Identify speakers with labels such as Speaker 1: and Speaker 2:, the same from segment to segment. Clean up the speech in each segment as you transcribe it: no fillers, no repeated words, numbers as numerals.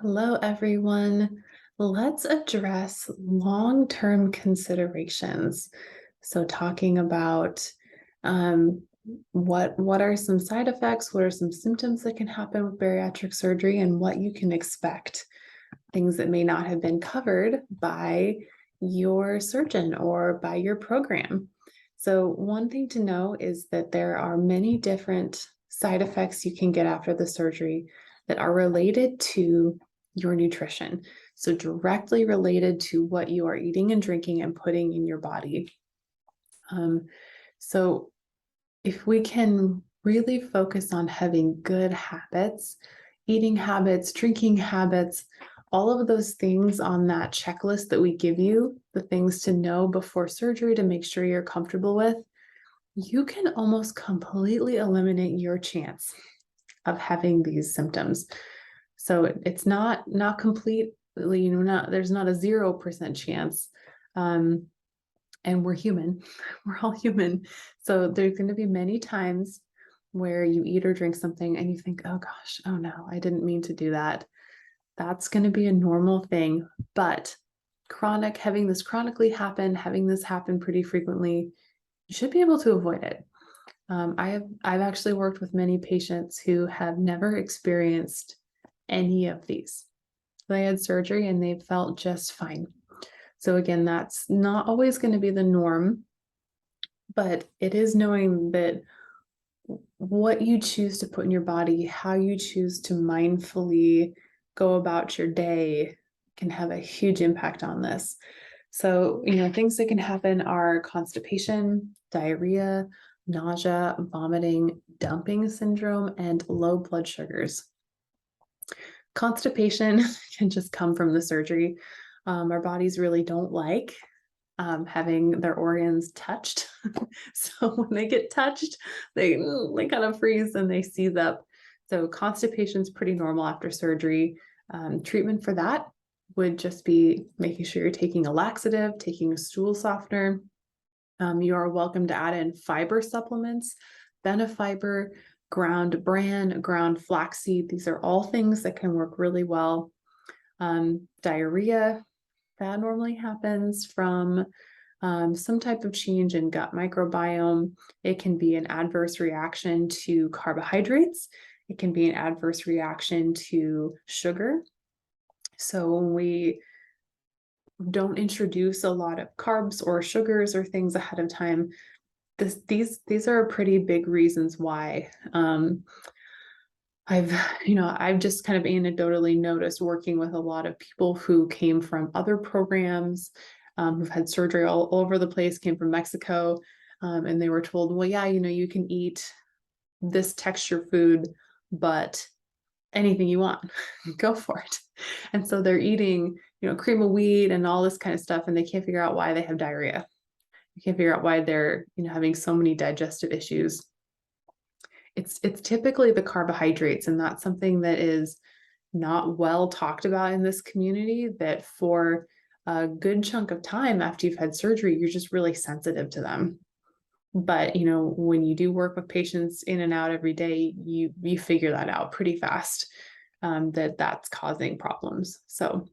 Speaker 1: Hello, everyone. Let's address long-term considerations. So, talking about um, what are some side effects, what are some symptoms that can happen with bariatric surgery, and what you can expect, things that may not have been covered by your surgeon or by your program. So, one thing to know is that there are many different side effects you can get after the surgery that are related to your nutrition. So, directly related to what you are eating and drinking and putting in your body. Um, so, if we can really focus on having good habits, eating habits, drinking habits, all of those things on that checklist that we give you, the things to know before surgery to make sure you're comfortable with, you can almost completely eliminate your chance of having these symptoms. So it's not completely, not there's not a 0% chance. Um, and we're human, we're all human. So there's going to be many times where you eat or drink something and you think, oh gosh, oh no, I didn't mean to do that. That's going to be a normal thing. But having this chronically happen, having this happen pretty frequently, you should be able to avoid it. I've actually worked with many patients who have never experienced any of these. They had surgery and they felt just fine. So again, that's not always going to be the norm, but it is knowing that what you choose to put in your body, how you choose to mindfully go about your day can have a huge impact on this. So, things that can happen are constipation, diarrhea, nausea, vomiting, dumping syndrome, and low blood sugars. Constipation can just come from the surgery. Our bodies really don't like having their organs touched. So when they get touched, they kind of freeze and they seize up. So constipation is pretty normal after surgery. Treatment for that would just be making sure you're taking a laxative, taking a stool softener. You are welcome to add in fiber supplements, Benefiber, ground bran, ground flaxseed. These are all things that can work really well. Diarrhea, that normally happens from some type of change in gut microbiome. It can be an adverse reaction to carbohydrates. It can be an adverse reaction to sugar. So when we don't introduce a lot of carbs or sugars or things ahead of time, these are pretty big reasons why. I've just kind of anecdotally noticed working with a lot of people who came from other programs, who've had surgery all over the place, came from Mexico, and they were told, well, yeah, you can eat this texture food, but anything you want, go for it. And so they're eating, cream of wheat and all this kind of stuff, and they can't figure out why they have diarrhea. You can't figure out why they're, having so many digestive issues. It's typically the carbohydrates, and that's something that is not well talked about in this community, that for a good chunk of time after you've had surgery, you're just really sensitive to them. But when you do work with patients in and out every day, you figure that out pretty fast, that that's causing problems. So on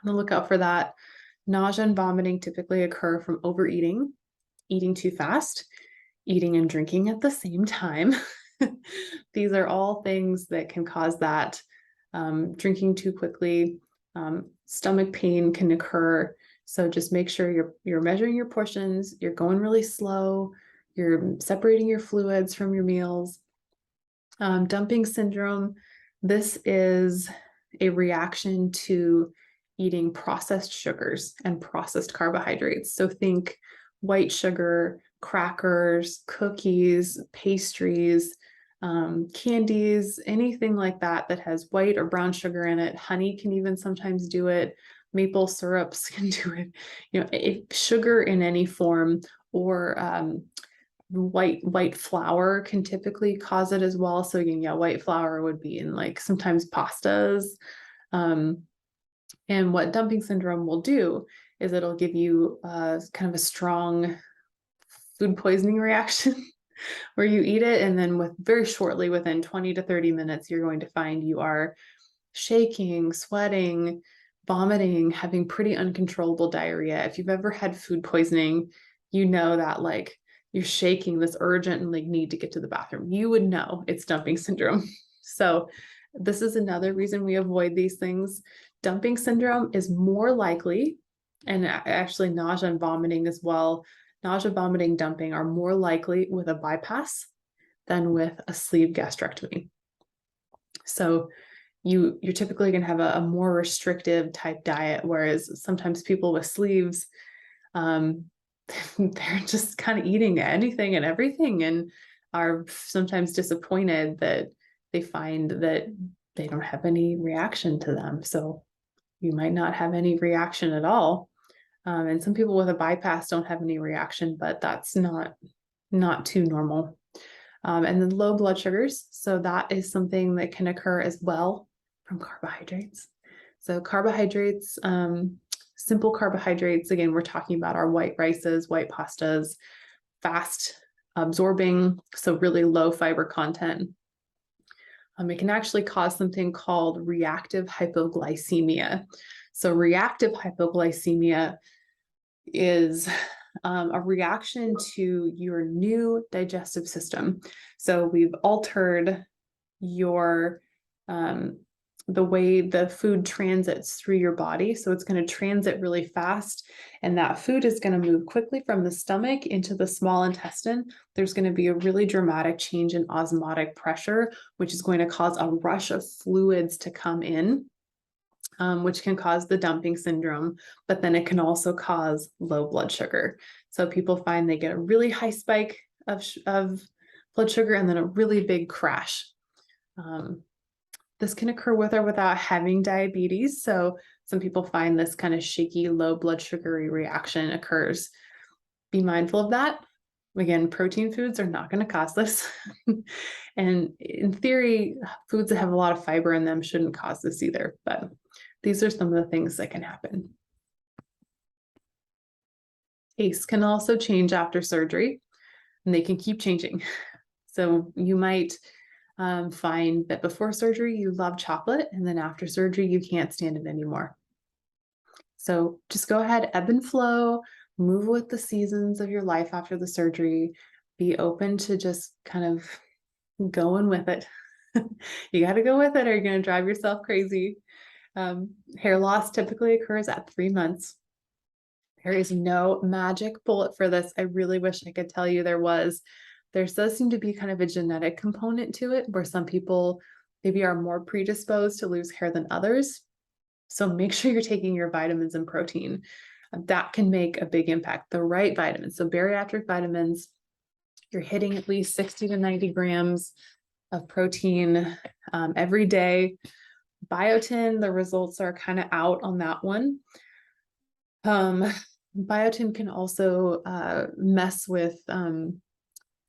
Speaker 1: the lookout for that. Nausea and vomiting typically occur from overeating, eating too fast, eating and drinking at the same time. These are all things that can cause that. Drinking too quickly, stomach pain can occur. So just make sure you're measuring your portions, you're going really slow, you're separating your fluids from your meals. Dumping syndrome, this is a reaction to eating processed sugars and processed carbohydrates. So think white sugar, crackers, cookies, pastries, candies, anything like that that has white or brown sugar in it. Honey can even sometimes do it. Maple syrups can do it. If sugar in any form, or white flour can typically cause it as well. So again, yeah, white flour would be in like sometimes pastas. And what dumping syndrome will do is it'll give you kind of a strong food poisoning reaction where you eat it, and then very shortly, within 20 to 30 minutes, you're going to find you are shaking, sweating, vomiting, having pretty uncontrollable diarrhea. If you've ever had food poisoning, you know that like you're shaking this urgent and like need to get to the bathroom. You would know it's dumping syndrome. So this is another reason we avoid these things. Dumping syndrome is more likely, and actually nausea and vomiting as well. Nausea, vomiting, dumping are more likely with a bypass than with a sleeve gastrectomy. So you're typically going to have a more restrictive type diet, whereas sometimes people with sleeves, they're just kind of eating anything and everything and are sometimes disappointed that they find that they don't have any reaction to them. So you might not have any reaction at all. And some people with a bypass don't have any reaction, but that's not too normal. And then low blood sugars. So that is something that can occur as well from carbohydrates. So carbohydrates, simple carbohydrates, again, we're talking about our white rices, white pastas, fast absorbing, so really low fiber content. It can actually cause something called reactive hypoglycemia. So reactive hypoglycemia is a reaction to your new digestive system. So we've altered your the way the food transits through your body. So it's going to transit really fast, and that food is going to move quickly from the stomach into the small intestine. There's going to be a really dramatic change in osmotic pressure, which is going to cause a rush of fluids to come in, which can cause the dumping syndrome, but then it can also cause low blood sugar. So people find they get a really high spike of blood sugar and then a really big crash. This can occur with or without having diabetes. So some people find this kind of shaky, low blood sugary reaction occurs. Be mindful of that. Again, protein foods are not going to cause this. And in theory, foods that have a lot of fiber in them shouldn't cause this either. But these are some of the things that can happen. Tastes can also change after surgery, and they can keep changing. So you might find that before surgery, you love chocolate, and then after surgery, you can't stand it anymore. So just go ahead, ebb and flow, move with the seasons of your life after the surgery. Be open to just kind of going with it. You got to go with it or you're going to drive yourself crazy. Hair loss typically occurs at 3 months. There is no magic bullet for this. I really wish I could tell you there was. There does seem to be kind of a genetic component to it where some people maybe are more predisposed to lose hair than others. So make sure you're taking your vitamins and protein. That can make a big impact. The right vitamins, so bariatric vitamins, you're hitting at least 60 to 90 grams of protein every day. Biotin, the results are kind of out on that one. Biotin can also mess with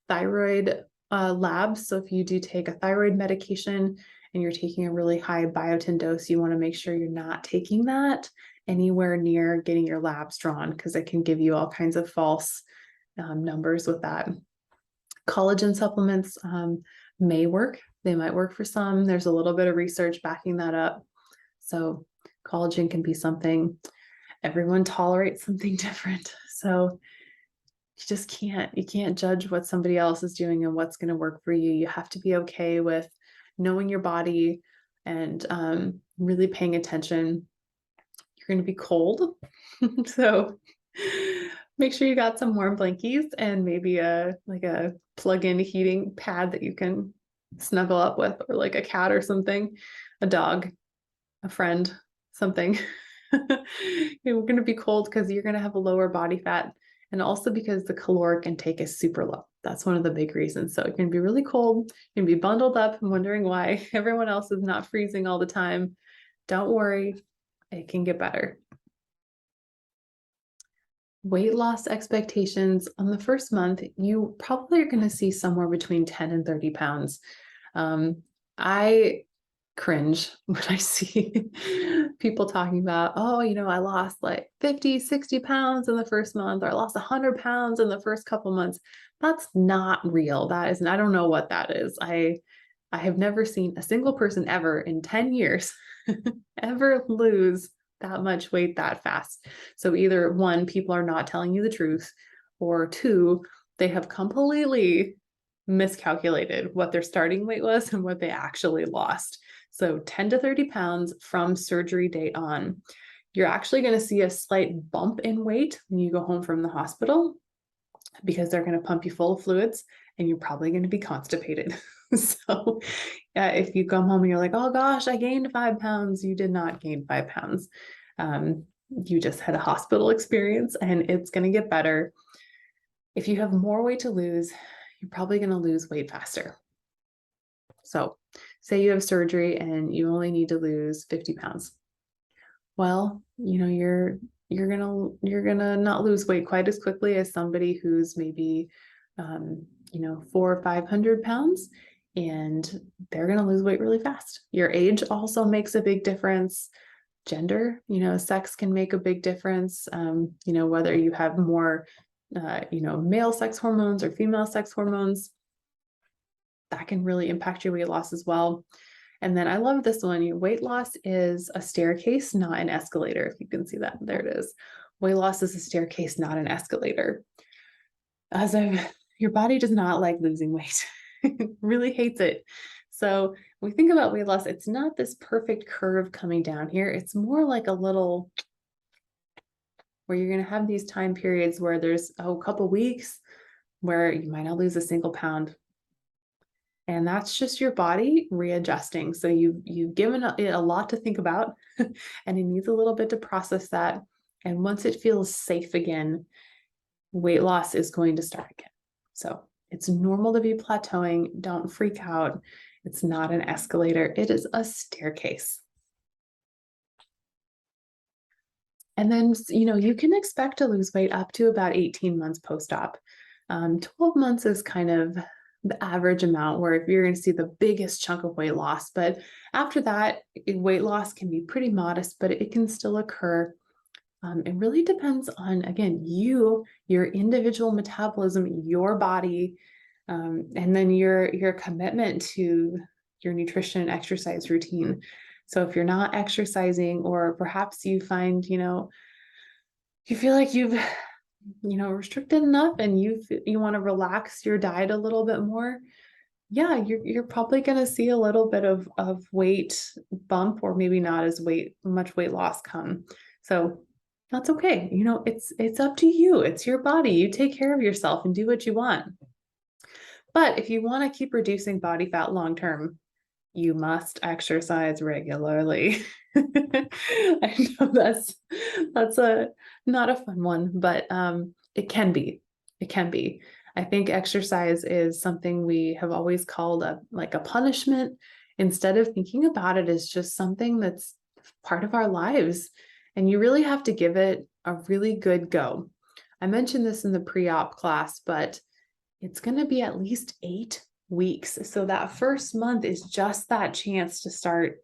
Speaker 1: thyroid labs. So if you do take a thyroid medication and you're taking a really high biotin dose, you want to make sure you're not taking that anywhere near getting your labs drawn, because it can give you all kinds of false numbers with that. Collagen supplements may work. They might work for some. There's a little bit of research backing that up. So collagen can be something. Everyone tolerates something different. So you can't judge what somebody else is doing and what's going to work for you. You have to be okay with knowing your body and really paying attention. You're going to be cold. So make sure you got some warm blankies and maybe a plug-in heating pad that you can snuggle up with, or like a cat or something, a dog, a friend, something. You're going to be cold because you're going to have a lower body fat, and also because the caloric intake is super low. That's one of the big reasons. So you're going to be really cold. You're going to be bundled up and wondering why everyone else is not freezing all the time. Don't worry, it can get better. Weight loss expectations on the first month, you probably are going to see somewhere between 10 and 30 pounds. I cringe when I see people talking about, oh, I lost like 50, 60 pounds in the first month, or I lost 100 pounds in the first couple months. That's not real. That is, I don't know what that is. I have never seen a single person ever in 10 years ever lose that much weight that fast. So either one, people are not telling you the truth, or two, they have completely miscalculated what their starting weight was and what they actually lost. So 10 to 30 pounds from surgery date on. You're actually going to see a slight bump in weight when you go home from the hospital because they're going to pump you full of fluids and you're probably going to be constipated. So if you come home and you're like, oh gosh, I gained 5 pounds, you did not gain 5 pounds. You just had a hospital experience and it's going to get better. If you have more weight to lose, you're probably going to lose weight faster. So say you have surgery and you only need to lose 50 pounds. Well, you're gonna not lose weight quite as quickly as somebody who's maybe 400 or 500 pounds, and they're gonna lose weight really fast. Your age also makes a big difference. Gender, sex can make a big difference. Whether you have more male sex hormones or female sex hormones, that can really impact your weight loss as well. And then I love this one. Your weight loss is a staircase, not an escalator. If you can see that, there it is. Weight loss is a staircase, not an escalator. Your body does not like losing weight. It really hates it. So when we think about weight loss, it's not this perfect curve coming down here. It's more like a little, where you're going to have these time periods where there's a couple weeks where you might not lose a single pound. And that's just your body readjusting. So you've given it a lot to think about and it needs a little bit to process that. And once it feels safe again, weight loss is going to start again. So it's normal to be plateauing. Don't freak out. It's not an escalator. It is a staircase. And then, you can expect to lose weight up to about 18 months post-op. 12 months is kind of the average amount where if you're going to see the biggest chunk of weight loss. But after that, weight loss can be pretty modest, but it can still occur. It really depends on, again, your individual metabolism, your body, and then your commitment to your nutrition and exercise routine. So if you're not exercising, or perhaps you find, you feel like you've restricted enough and you want to relax your diet a little bit more, yeah, you're probably going to see a little bit of weight bump, or maybe not as much weight loss come. So that's okay. It's up to you. It's your body. You take care of yourself and do what you want. But if you want to keep reducing body fat long term, you must exercise regularly. I know that's not a fun one, but it can be. It can be. I think exercise is something we have always called a punishment, instead of thinking about it as just something that's part of our lives. And you really have to give it a really good go. I mentioned this in the pre-op class, but it's going to be at least 8 weeks. So that first month is just that chance to start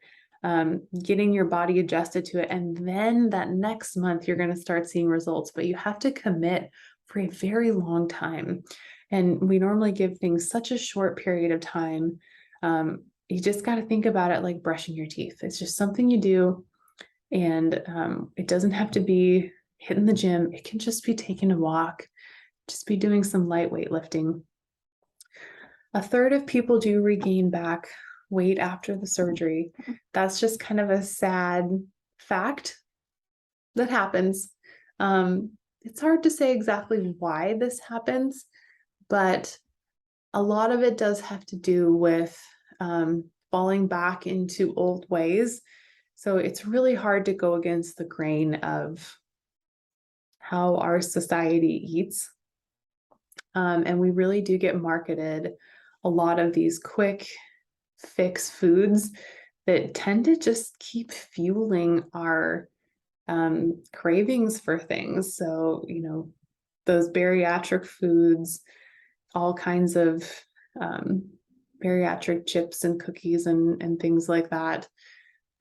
Speaker 1: getting your body adjusted to it. And then that next month, you're going to start seeing results, but you have to commit for a very long time. And we normally give things such a short period of time. You just got to think about it like brushing your teeth. It's just something you do. And it doesn't have to be hitting the gym. It can just be taking a walk, just be doing some light weightlifting. A third of people do regain back weight after the surgery. That's just kind of a sad fact that happens. It's hard to say exactly why this happens, but a lot of it does have to do with falling back into old ways. So it's really hard to go against the grain of how our society eats. And we really do get marketed a lot of these quick fix foods that tend to just keep fueling our cravings for things. So, those bariatric foods, all kinds of bariatric chips and cookies and things like that.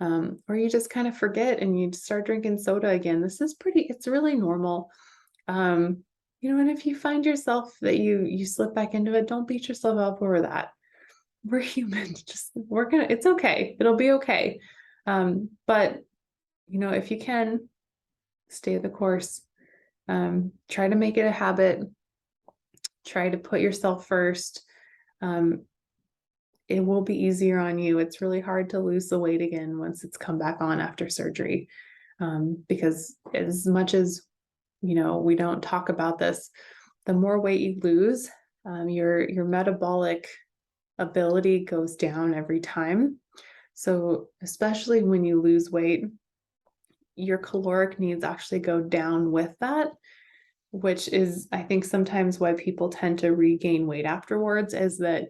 Speaker 1: Or you just kind of forget and you start drinking soda again. It's really normal. And if you find yourself that you slip back into it, don't beat yourself up over that. we're human. Just it's okay. It'll be okay. But if you can stay the course, try to make it a habit, try to put yourself first. Um, it will be easier on you. It's really hard to lose the weight again once it's come back on after surgery. Because as much as, we don't talk about this, the more weight you lose, your metabolic ability goes down every time. So especially when you lose weight, your caloric needs actually go down with that, which is, I think, sometimes why people tend to regain weight afterwards, is that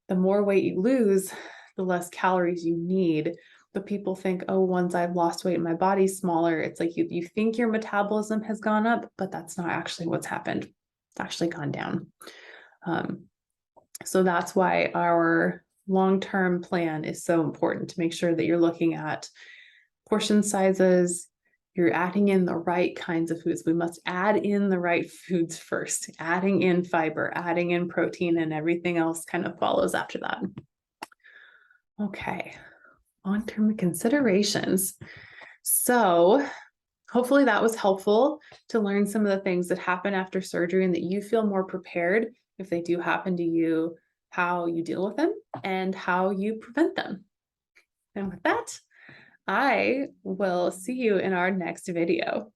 Speaker 1: the more weight you lose, the less calories you need. But people think, oh, once I've lost weight, my body's smaller. It's like you think your metabolism has gone up, but that's not actually what's happened. It's actually gone down. So that's why our long-term plan is so important, to make sure that you're looking at portion sizes, you're adding in the right kinds of foods. We must add in the right foods first, adding in fiber, adding in protein, and everything else kind of follows after that. Okay, long-term considerations. So hopefully that was helpful to learn some of the things that happen after surgery, and that you feel more prepared if they do happen to you, how you deal with them and how you prevent them. And with that, I will see you in our next video.